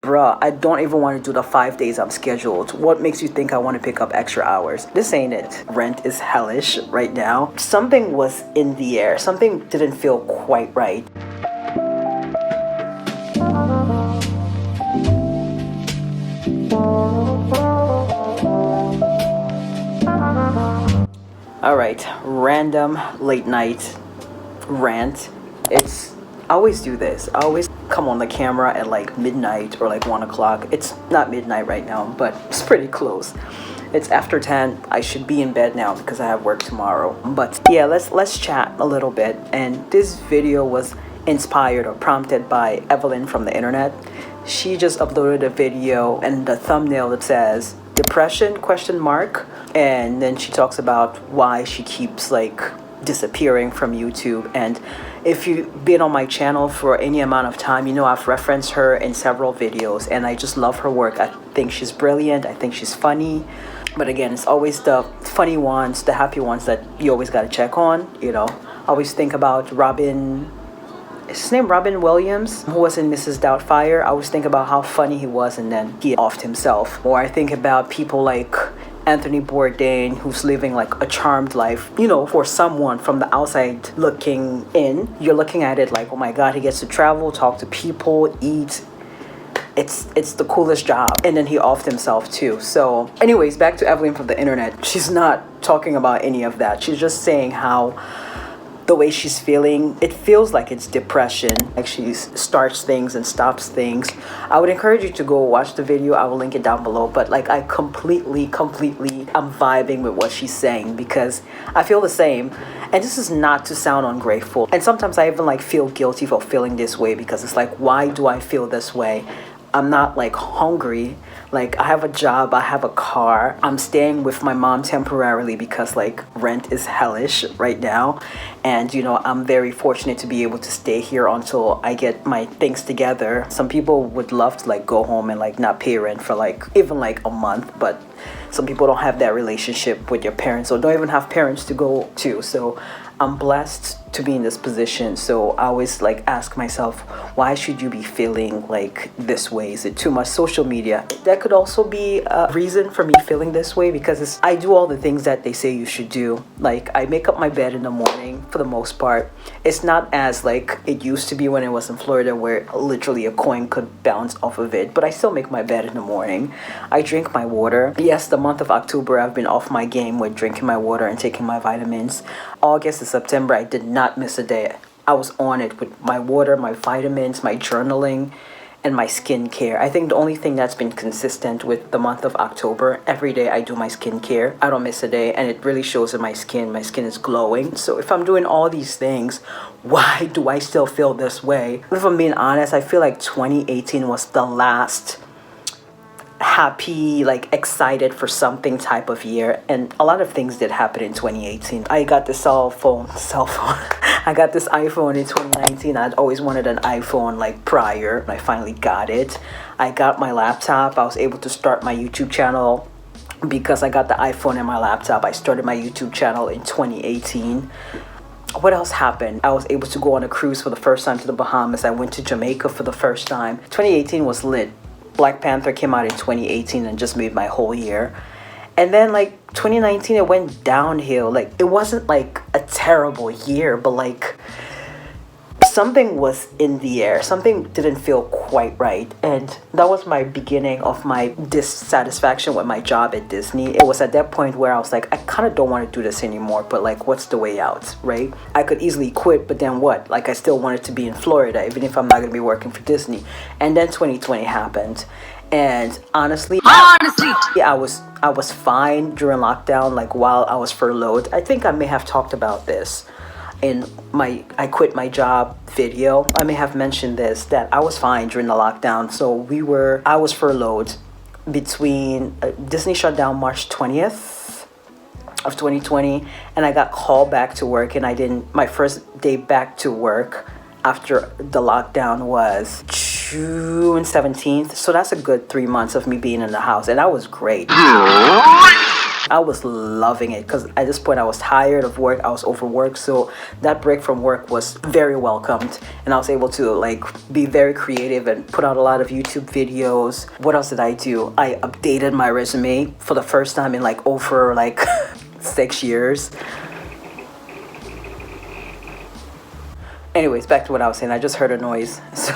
Bruh, I don't even want to do the 5 days I'm scheduled. What makes you think I want to pick up extra hours? This ain't it. Rent is hellish right now. Something was in the air. Something didn't feel quite right. Alright, random late night rant. I always do this. I always come on the camera at like midnight or like 1 o'clock. It's not midnight right now, but it's pretty close. It's after 10. I should be in bed now because I have work tomorrow. But yeah, let's chat a little bit. And this video was inspired or prompted by Evelyn from the internet. She just uploaded a video and the thumbnail that says depression question mark, and then she talks about why she keeps like disappearing from YouTube. And if you've been on my channel for any amount of time, you know I've referenced her in several videos, and I just love her work. I think she's brilliant. I think she's funny. But again, it's always the funny ones, the happy ones that you always got to check on, you know. I always think about Robin, is his name Robin Williams, who was in Mrs. Doubtfire. I always think about how funny he was, and then he offed himself. Or I think about people like Anthony Bourdain, who's living like a charmed life. You know, for someone from the outside looking in, you're looking at it like, oh my God, he gets to travel, talk to people, eat. It's the coolest job. And then he offed himself too. So anyways, back to Evelyn from the internet. She's not talking about any of that. She's just saying how the way she's feeling, it feels like it's depression. Like she starts things and stops things. I would encourage you to go watch the video. I will link it down below. But like I completely, I'm vibing with what she's saying because I feel the same. And this is not to sound ungrateful. And sometimes I even like feel guilty for feeling this way because it's like, why do I feel this way? I'm not like hungry. Like I have a job, I have a car. I'm staying with my mom temporarily because like rent is hellish right now. And you know, I'm very fortunate to be able to stay here until I get my things together. Some people would love to like go home and like not pay rent for like even like a month, but some people don't have that relationship with your parents or don't even have parents to go to. So I'm blessed to be in this position. So I always like ask myself, why should you be feeling like this way? Is it too much social media? That could also be a reason for me feeling this way because I do all the things that they say you should do. Like I make up my bed in the morning for the most part. It's not as like it used to be when I was in Florida where literally a coin could bounce off of it, but I still make my bed in the morning. I drink my water. Yes, the month of October I've been off my game with drinking my water and taking my vitamins. August to September I did not miss a day. I was on it with my water, my vitamins, my journaling, and my skincare. I think the only thing that's been consistent with the month of October, every day I do my skincare. I don't miss a day, and it really shows in my skin. My skin is glowing. So if I'm doing all these things, why do I still feel this way? If I'm being honest, I feel like 2018 was the last happy, like excited for something type of year, and a lot of things did happen in 2018. I got the cell phone I got this iPhone in 2019. I'd always wanted an iPhone like prior. I finally got it. I got my laptop. I was able to start my YouTube channel because I got the iPhone and my laptop. I started my YouTube channel in 2018. What else happened? I was able to go on a cruise for the first time to the Bahamas. I went to Jamaica for the first time. 2018 was lit. Black Panther came out in 2018 and just made my whole year. And then like 2019, it went downhill. Like it wasn't like a terrible year, but like something was in the air. Something didn't feel quite right. And that was my beginning of my dissatisfaction with my job at Disney. It was at that point where I was like, I kind of don't want to do this anymore, but like, what's the way out, right? I could easily quit, but then what? Like I still wanted to be in Florida, even if I'm not going to be working for Disney. And then 2020 happened. And honestly, yeah, I was fine during lockdown, like while I was furloughed. I think I may have talked about this in my I quit my job video. I may have mentioned this, that I was fine during the lockdown. So I was furloughed between Disney shut down March 20th of 2020, and I got called back to work, and my first day back to work after the lockdown was June 17th. So that's a good 3 months of me being in the house, and that was great. I was loving it because at this point I was tired of work, I was overworked, so that break from work was very welcomed, and I was able to like be very creative and put out a lot of YouTube videos. What else did I do? I updated my resume for the first time in like over like 6 years. Anyways, back to what I was saying. I just heard a noise. So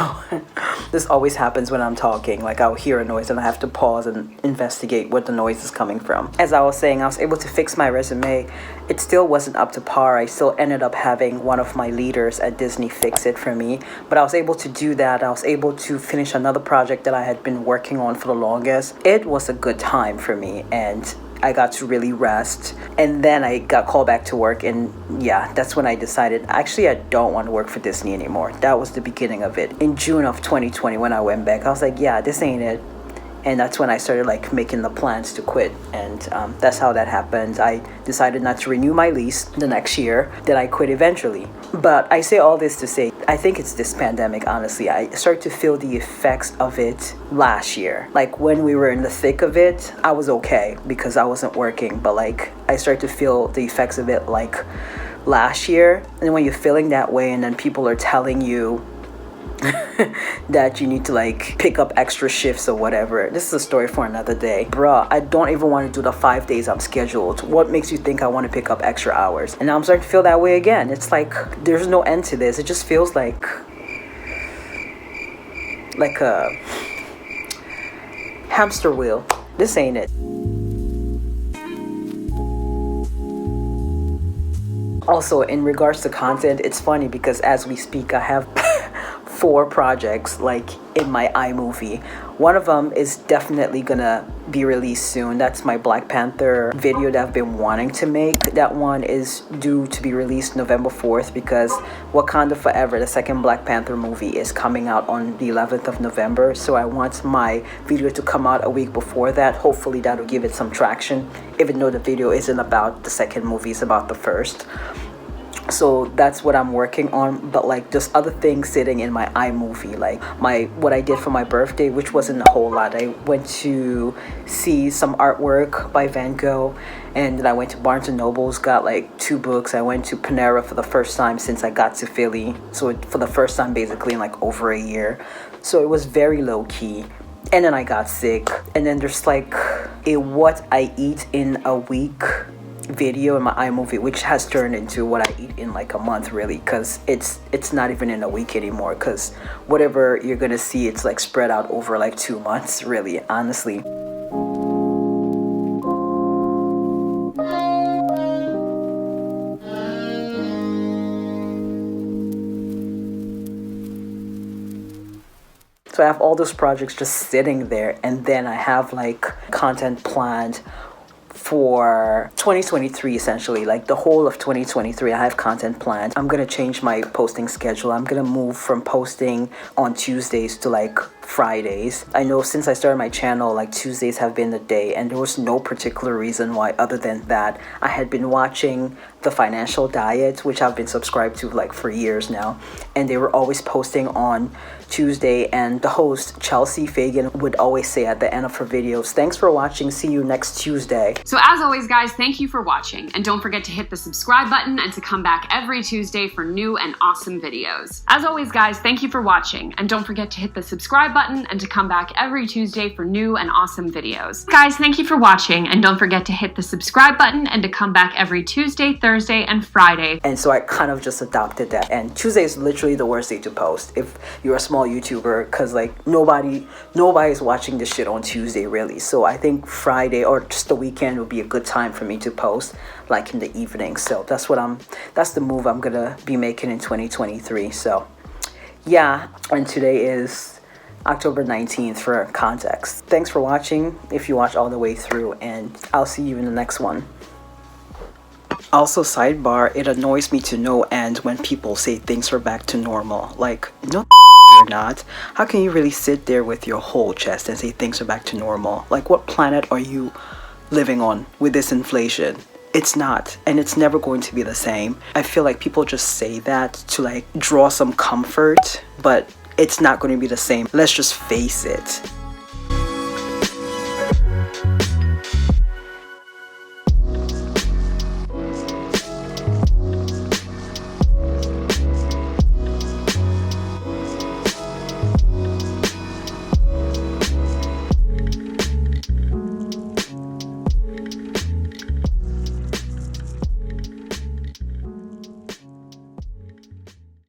this always happens when I'm talking. Like I'll hear a noise and I have to pause and investigate what the noise is coming from. As I was saying, I was able to fix my resume. It still wasn't up to par. I still ended up having one of my leaders at Disney fix it for me. But I was able to do that. I was able to finish another project that I had been working on for the longest. It was a good time for me, and I got to really rest, and then I got called back to work, and yeah, that's when I decided actually I don't want to work for Disney anymore. That was the beginning of it. In June of 2020 when I went back, I was like, yeah, this ain't it. And that's when I started like making the plans to quit, and that's how that happened. I decided not to renew my lease the next year. Then I quit eventually. But I say all this to say, I think it's this pandemic, honestly. I started to feel the effects of it last year. Like when we were in the thick of it, I was okay because I wasn't working. But like I started to feel the effects of it like last year. And when you're feeling that way and then people are telling you that you need to like pick up extra shifts or whatever. This is a story for another day. Bruh, I don't even want to do the 5 days I'm scheduled. What makes you think I want to pick up extra hours? And now I'm starting to feel that way again. It's like there's no end to this. It just feels like a hamster wheel. This ain't it. Also, in regards to content, it's funny because as we speak, I have 4 projects like in my iMovie. One of them is definitely gonna be released soon. That's my Black Panther video that I've been wanting to make. That one is due to be released November 4th because Wakanda Forever, the second Black Panther movie, is coming out on the 11th of November. So I want my video to come out a week before that. Hopefully that'll give it some traction, even though the video isn't about the second movie, it's about the first. So that's what I'm working on, but like just other things sitting in my iMovie, like what I did for my birthday, which wasn't a whole lot. I went to see some artwork by Van Gogh, and then I went to Barnes and Noble's, got like 2 books. I went to Panera for the first time since I got to Philly, so for the first time basically in like over a year. So it was very low key. And then I got sick, and then there's like a what I eat in a week video in my iMovie, which has turned into what I eat in like a month, really, because it's not even in a week anymore, because whatever you're gonna see, it's like spread out over like 2 months, really, honestly. So I have all those projects just sitting there, and then I have like content planned for 2023, essentially, like the whole of 2023. I have content planned. I'm gonna change my posting schedule. I'm gonna move from posting on Tuesdays to like Fridays. I know since I started my channel, like Tuesdays have been the day, and there was no particular reason why other than that. I had been watching The Financial Diet, which I've been subscribed to like for years now, and they were always posting on Tuesday, and the host Chelsea Fagan would always say at the end of her videos, "Thanks for watching, see you next Tuesday." So as always, guys, thank you for watching, and don't forget to hit the subscribe button and to come back every Tuesday for new and awesome videos. As always, guys, thank you for watching, and don't forget to hit the subscribe button and to come back every Tuesday for new and awesome videos. Guys, thank you for watching, and don't forget to hit the subscribe button and to come back every Tuesday, Thursday, and Friday. And so I kind of just adopted that, and Tuesday is literally the worst day to post if you're a small YouTuber, because like nobody's watching this shit on Tuesday, really. So I think Friday or just the weekend would be a good time for me to post, like in the evening. So that's the move I'm gonna be making in 2023. So yeah, and today is October 19th for context. Thanks for watching if you watch all the way through, and I'll see you in the next one. Also, sidebar, it annoys me to no end when people say things are back to normal. Like, no, they're not. How can you really sit there with your whole chest and say things are back to normal? Like, what planet are you living on with this inflation? It's not, and it's never going to be the same. I feel like people just say that to like draw some comfort, but it's not going to be the same. Let's just face it.